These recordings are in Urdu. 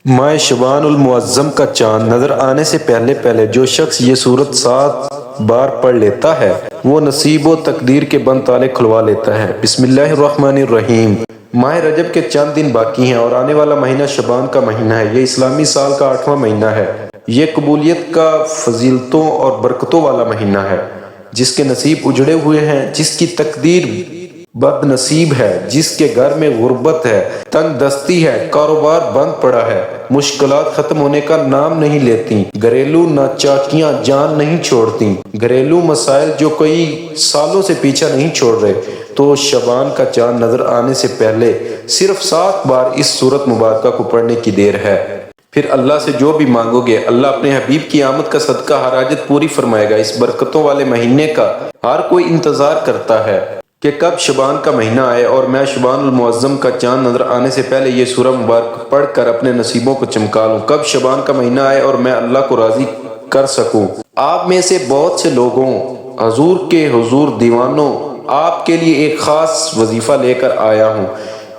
ماہ شعبان المعظم کا چاند نظر آنے سے پہلے پہلے جو شخص یہ سورت 7 بار پڑھ لیتا ہے وہ نصیب و تقدیر کے بند تالے کھلوا لیتا ہے۔ بسم اللہ الرحمن الرحیم۔ ماہ رجب کے چند دن باقی ہیں اور آنے والا مہینہ شعبان کا مہینہ ہے۔ یہ اسلامی سال کا 8واں مہینہ ہے۔ یہ قبولیت کا، فضیلتوں اور برکتوں والا مہینہ ہے۔ جس کے نصیب اجڑے ہوئے ہیں، جس کی تقدیر بد نصیب ہے، جس کے گھر میں غربت ہے، تنگ دستی ہے، کاروبار بند پڑا ہے، مشکلات ختم ہونے کا نام نہیں لیتی، گھریلو ناچاکیاں جان نہیں چھوڑتی، گھریلو مسائل جو کئی سالوں سے پیچھا نہیں چھوڑ رہے، تو شعبان کا چاند نظر آنے سے پہلے صرف 7 بار اس سورت مبارکہ کو پڑھنے کی دیر ہے۔ پھر اللہ سے جو بھی مانگو گے، اللہ اپنے حبیب کی آمد کا صدقہ ہر حاجت پوری فرمائے گا۔ اس برکتوں والے مہینے کا ہر کوئی انتظار کرتا ہے کہ کب شعبان کا مہینہ آئے اور میں شعبان المعظم کا چاند نظر آنے سے پہلے یہ سورہ مبارک پڑھ کر اپنے نصیبوں کو چمکا لوں۔ کب شعبان کا مہینہ آئے اور میں اللہ کو راضی کر سکوں۔ آپ میں سے بہت سے لوگوں، حضور کے حضور دیوانوں، آپ کے لیے ایک خاص وظیفہ لے کر آیا ہوں،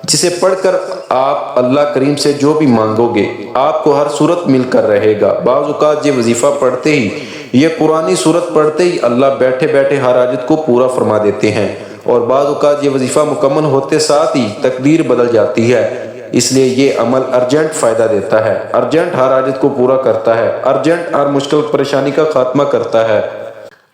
جسے پڑھ کر آپ اللہ کریم سے جو بھی مانگو گے آپ کو ہر صورت مل کر رہے گا۔ بعض اوقات یہ وظیفہ پڑھتے ہی، یہ قرآنی صورت پڑھتے ہی اللہ بیٹھے بیٹھے ہر حاجت کو پورا فرما دیتے ہیں، اور بعض اوقات یہ وظیفہ مکمل ہوتے ساتھ ہی تقدیر بدل جاتی ہے۔ اس لیے یہ عمل ارجنٹ فائدہ دیتا ہے، ارجنٹ ہر حاجت کو پورا کرتا ہے، ارجنٹ ہر مشکل پریشانی کا خاتمہ کرتا ہے،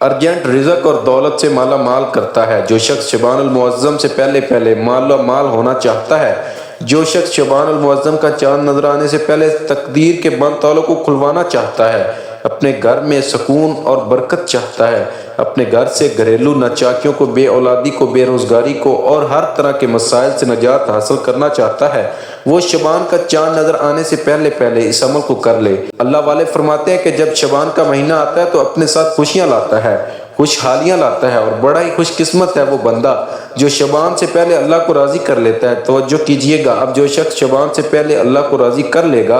ارجنٹ رزق اور دولت سے مالا مال کرتا ہے۔ جو شخص شعبان المعظم سے پہلے پہلے مالا مال ہونا چاہتا ہے، جو شخص شعبان المعظم کا چاند نظر آنے سے پہلے تقدیر کے بند تالوں کو کھلوانا چاہتا ہے، اپنے گھر میں سکون اور برکت چاہتا ہے، اپنے گھر سے گھریلو ناچاکیوں کو، بے اولادی کو، بے روزگاری کو اور ہر طرح کے مسائل سے نجات حاصل کرنا چاہتا ہے، وہ شعبان کا چاند نظر آنے سے پہلے پہلے اس عمل کو کر لے۔ اللہ والے فرماتے ہیں کہ جب شعبان کا مہینہ آتا ہے تو اپنے ساتھ خوشیاں لاتا ہے، خوشحالیاں لاتا ہے، اور بڑا ہی خوش قسمت ہے وہ بندہ جو شعبان سے پہلے اللہ کو راضی کر لیتا ہے۔ توجہ کیجئے گا، اب جو شخص شعبان سے پہلے اللہ کو راضی کر لے گا،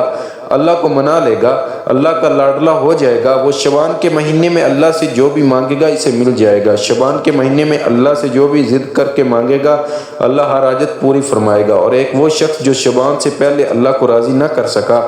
اللہ کو منا لے گا، اللہ کا لاڈلا ہو جائے گا، وہ شعبان کے مہینے میں اللہ سے جو بھی مانگے گا اسے مل جائے گا۔ شعبان کے مہینے میں اللہ سے جو بھی ضد کر کے مانگے گا اللہ ہر حاجت پوری فرمائے گا۔ اور ایک وہ شخص جو شعبان سے پہلے اللہ کو راضی نہ کر سکا،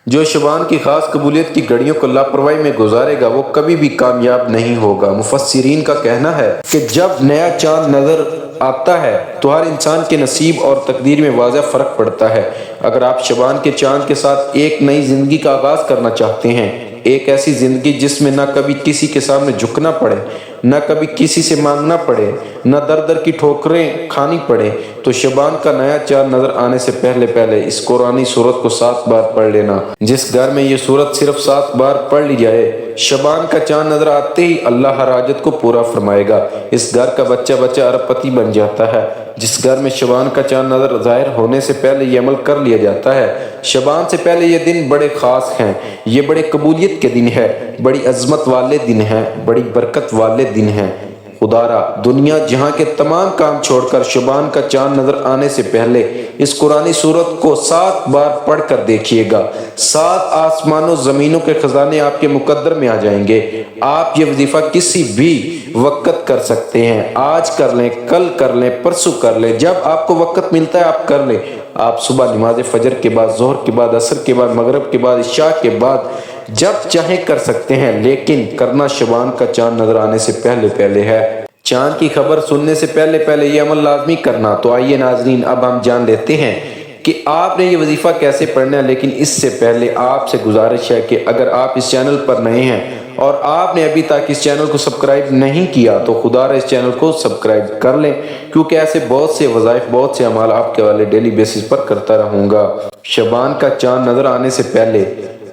جو شعبان کی خاص قبولیت کی گھڑیوں کو لاپرواہی میں گزارے گا، وہ کبھی بھی کامیاب نہیں ہوگا۔ مفسرین کا کہنا ہے کہ جب نیا چاند نظر آتا ہے تو ہر انسان کے نصیب اور تقدیر میں واضح فرق پڑتا ہے۔ اگر آپ شعبان کے چاند کے ساتھ ایک نئی زندگی کا آغاز کرنا چاہتے ہیں، ایک ایسی زندگی جس میں نہ کبھی کسی کے سامنے جھکنا پڑے، نہ کبھی کسی سے مانگنا پڑے، نہ در در کی ٹھوکریں کھانی پڑے، تو شعبان کا نیا چاند نظر آنے سے پہلے پہلے اس قرآنی سورت کو 7 بار پڑھ لینا۔ جس گھر میں یہ سورت صرف 7 بار پڑھ لی جائے، شعبان کا چاند نظر آتے ہی اللہ ہر حاجت کو پورا فرمائے گا۔ اس گھر کا بچہ بچہ ارب پتی بن جاتا ہے۔ جس گھر میں شعبان کا چاند نظر ظاہر ہونے سے پہلے یہ عمل کر لیا جاتا ہے، شعبان سے پہلے یہ دن بڑے خاص ہیں، یہ بڑے قبولیت کے دن ہے، بڑی عظمت والے دن ہیں، بڑی برکت والے دن ہیں۔ خدا را دنیا جہاں کے تمام کام چھوڑ کر شعبان کا چاند نظر آنے سے پہلے اس قرآنی سورت کو 7 بار پڑھ کر دیکھیے گا۔ 7 آسمانوں زمینوں کے خزانے آپ کے مقدر میں آ جائیں گے۔ آپ یہ وظیفہ کسی بھی وقت کر سکتے ہیں، آج کر لیں، کل کر لیں، پرسوں کر لیں، جب آپ کو وقت ملتا ہے آپ کر لیں۔ آپ صبح نماز فجر کے بعد، ظہر کے بعد، عصر کے بعد، مغرب کے بعد، عشاء کے بعد، جب چاہیں کر سکتے ہیں، لیکن کرنا شعبان کا چاند نظر آنے سے پہلے پہلے ہے۔ چاند کی خبر سننے سے پہلے پہلے یہ عمل لازمی کرنا۔ تو آئیے ناظرین، اب ہم جان لیتے ہیں کہ آپ نے یہ وظیفہ کیسے پڑھنا ہے، لیکن اس سے پہلے آپ سے گزارش ہے کہ اگر آپ اس چینل پر نئے ہیں اور آپ نے ابھی تک اس چینل کو سبسکرائب نہیں کیا تو خدا را اس چینل کو سبسکرائب کر لیں، کیونکہ ایسے بہت سے وظائف، بہت سے اعمال آپ کے والے ڈیلی بیسس پر کرتا رہوں گا۔ شعبان کا چاند نظر آنے سے پہلے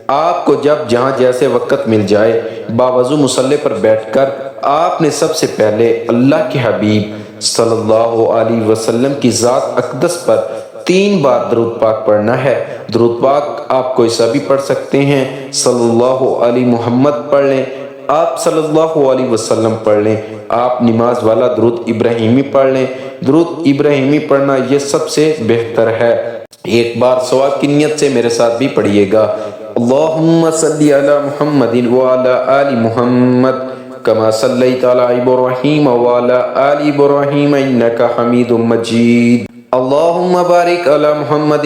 آپ کو جب جہاں جیسے وقت مل جائے، باوضو مصلی پر بیٹھ کر آپ نے سب سے پہلے اللہ کے حبیب صلی اللہ علیہ وسلم کی ذات اقدس پر 3 بار درود پاک پڑھنا ہے۔ درود پاک آپ کوئی سا بھی پڑھ سکتے ہیں، صلی اللہ علیہ محمد پڑھ لیں، آپ صلی اللہ علیہ وسلم پڑھ لیں، آپ نماز والا درود ابراہیمی پڑھ لیں۔ درود ابراہیمی پڑھنا یہ سب سے بہتر ہے۔ ایک بار ثواب کی نیت سے میرے ساتھ بھی پڑھیے گا، اللہم صلی علی محمد وعلی آل محمد کما صلیت علی ابراہیم وعلی آل ابراہیم انک حمید مجید، اللہم بارک علی محمد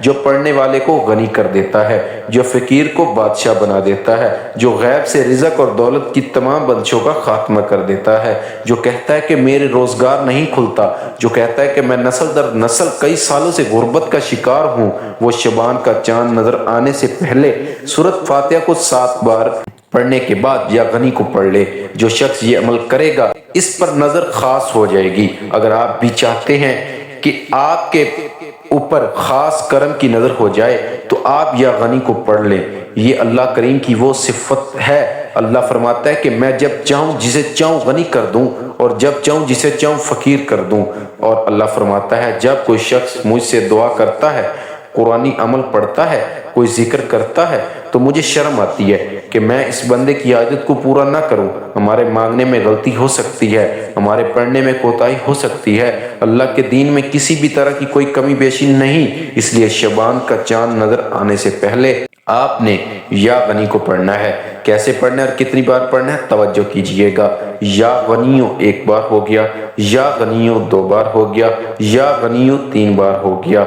جو پڑھنے والے کو غنی کر دیتا ہے، جو فقیر کو بادشاہ بنا دیتا ہے، جو غیب سے رزق اور دولت کی تمام بندشوں کا خاتمہ کر دیتا ہے، جو کہتا ہے کہ میرے روزگار نہیں کھلتا، جو کہتا ہے کہ میں نسل در نسل کئی سالوں سے غربت کا شکار ہوں، وہ شبان کا چاند نظر آنے سے پہلے سورۃ فاتحہ کو 7 بار پڑھنے کے بعد یا غنی کو پڑھ لے۔ جو شخص یہ عمل کرے گا اس پر نظر خاص ہو جائے گی۔ اگر آپ بھی چاہتے ہیں کہ آپ کے اوپر خاص کرم کی نظر ہو جائے تو آپ یا غنی کو پڑھ لیں۔ یہ اللہ کریم کی وہ صفت ہے۔ اللہ فرماتا ہے کہ میں جب چاہوں جسے چاہوں غنی کر دوں اور جب چاہوں جسے چاہوں فقیر کر دوں۔ اور اللہ فرماتا ہے جب کوئی شخص مجھ سے دعا کرتا ہے، قرآنی عمل پڑھتا ہے، کوئی ذکر کرتا ہے تو مجھے شرم آتی ہے کہ میں اس بندے کی حاجت کو پورا نہ کروں۔ ہمارے مانگنے میں غلطی ہو سکتی ہے، ہمارے پڑھنے میں کوتاہی ہو سکتی ہے، اللہ کے دین میں کسی بھی طرح کی کوئی کمی بیشی نہیں۔ اس لیے شبان کا چاند نظر آنے سے پہلے آپ نے یا غنی کو پڑھنا ہے۔ کیسے پڑھنا ہے اور کتنی بار پڑھنا ہے توجہ کیجئے گا۔ یا غنیو 1 بار ہو گیا، یا غنیو 2 بار ہو گیا، یا غنیو 3 بار ہو گیا۔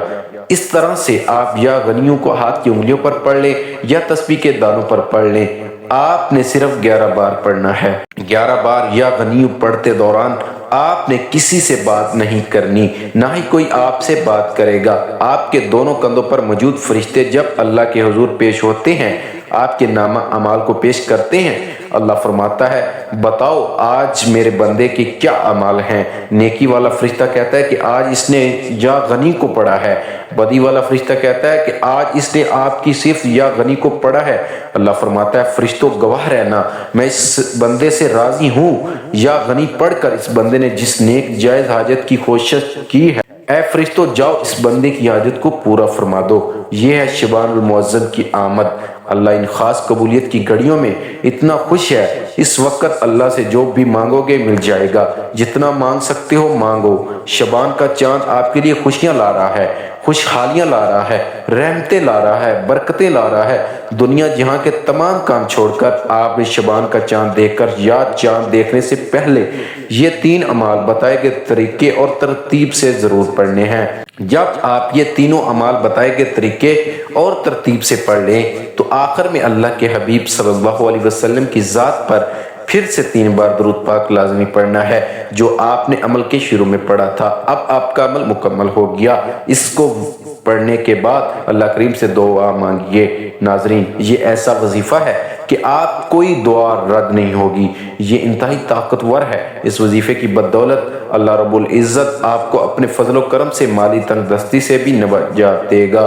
اس طرح سے آپ یا غنیوں کو ہاتھ کی انگلیوں پر پڑھ لیں یا تسبیح کے دانوں پر پڑھ لیں۔ آپ نے صرف 11 بار پڑھنا ہے۔ 11 بار یا غنیوں پڑھتے دوران آپ نے کسی سے بات نہیں کرنی، نہ ہی کوئی آپ سے بات کرے گا۔ آپ کے دونوں کندھوں پر موجود فرشتے جب اللہ کے حضور پیش ہوتے ہیں، آپ کے نامہ اعمال کو پیش کرتے ہیں۔ اللہ فرماتا ہے بتاؤ آج میرے بندے کے کیا اعمال ہیں۔ نیکی والا فرشتہ کہتا ہے کہ آج اس نے یا غنی کو پڑھا ہے۔ بدی والا فرشتہ کہتا ہے کہ آج اس نے آپ کی صرف یا غنی کو پڑھا ہے۔ اللہ فرماتا ہے فرشتوں گواہ رہنا، میں اس بندے سے راضی ہوں۔ یا غنی پڑھ کر اس بندے نے جس نیک جائز حاجت کی کوشش کی ہے، اے فرشتوں جاؤ اس بندے کی حاجت کو پورا فرما دو۔ یہ ہے شبان المعظم کی آمد۔ اللہ ان خاص قبولیت کی گھڑیوں میں اتنا خوش ہے۔ اس وقت اللہ سے جو بھی مانگو گے مل جائے گا، جتنا مانگ سکتے ہو مانگو۔ شبان کا چاند آپ کے لیے خوشیاں لا رہا ہے، خوشحالیاں لا رہا ہے، رحمتیں لا رہا ہے، برکتیں لا رہا ہے۔ دنیا جہاں کے تمام کام چھوڑ کر آپ نے شبان کا چاند دیکھ کر یا چاند دیکھنے سے پہلے یہ 3 اعمال بتائے گئے طریقے اور ترتیب سے ضرور پڑھنے ہیں۔ جب آپ یہ تینوں اعمال بتائے گئے طریقے اور ترتیب سے پڑھ لیں تو آخر میں اللہ کے حبیب صلی اللہ علیہ وسلم کی ذات پر پھر سے 3 بار درود پاک لازمی پڑھنا ہے جو آپ نے عمل کے شروع میں پڑھا تھا۔ اب آپ کا عمل مکمل ہو گیا۔ اس کو پڑھنے کے بعد اللہ کریم سے دعا مانگیے۔ ناظرین یہ ایسا وظیفہ ہے کہ آپ کوئی دعا رد نہیں ہوگی۔ یہ انتہائی طاقتور ہے۔ اس وظیفے کی بدولت اللہ رب العزت آپ کو اپنے فضل و کرم سے مالی تنگ دستی سے بھی نجات دے گا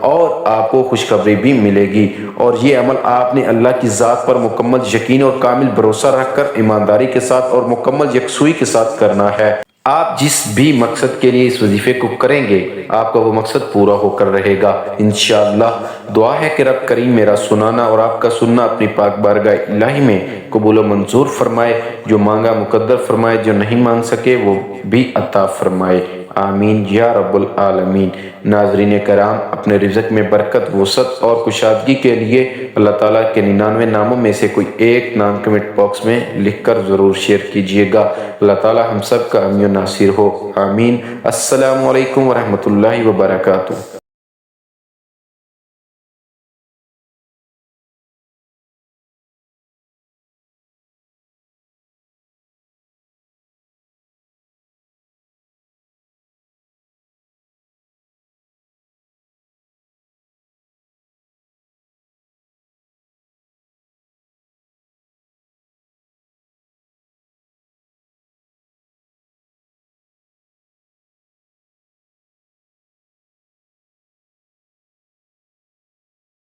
اور آپ کو خوشخبری بھی ملے گی۔ اور یہ عمل آپ نے اللہ کی ذات پر مکمل یقین اور کامل بھروسہ رکھ کر ایمانداری کے ساتھ اور مکمل یکسوئی کے ساتھ کرنا ہے۔ آپ جس بھی مقصد کے لیے اس وظیفے کو کریں گے آپ کا وہ مقصد پورا ہو کر رہے گا انشاءاللہ۔ دعا ہے کہ رب کریم میرا سنانا اور آپ کا سننا اپنی پاک بارگاہ الہی میں قبول و منظور فرمائے۔ جو مانگا مقدر فرمائے، جو نہیں مانگ سکے وہ بھی عطا فرمائے، آمین یا رب العالمین۔ ناظرین کرام اپنے رزق میں برکت، وسعت اور کشادگی کے لیے اللہ تعالیٰ کے 99 ناموں میں سے کوئی ایک نام کمنٹ باکس میں لکھ کر ضرور شیئر کیجئے گا۔ اللہ تعالیٰ ہم سب کا حامی و ناصر ہو، آمین۔ السلام علیکم ورحمۃ اللہ وبرکاتہ۔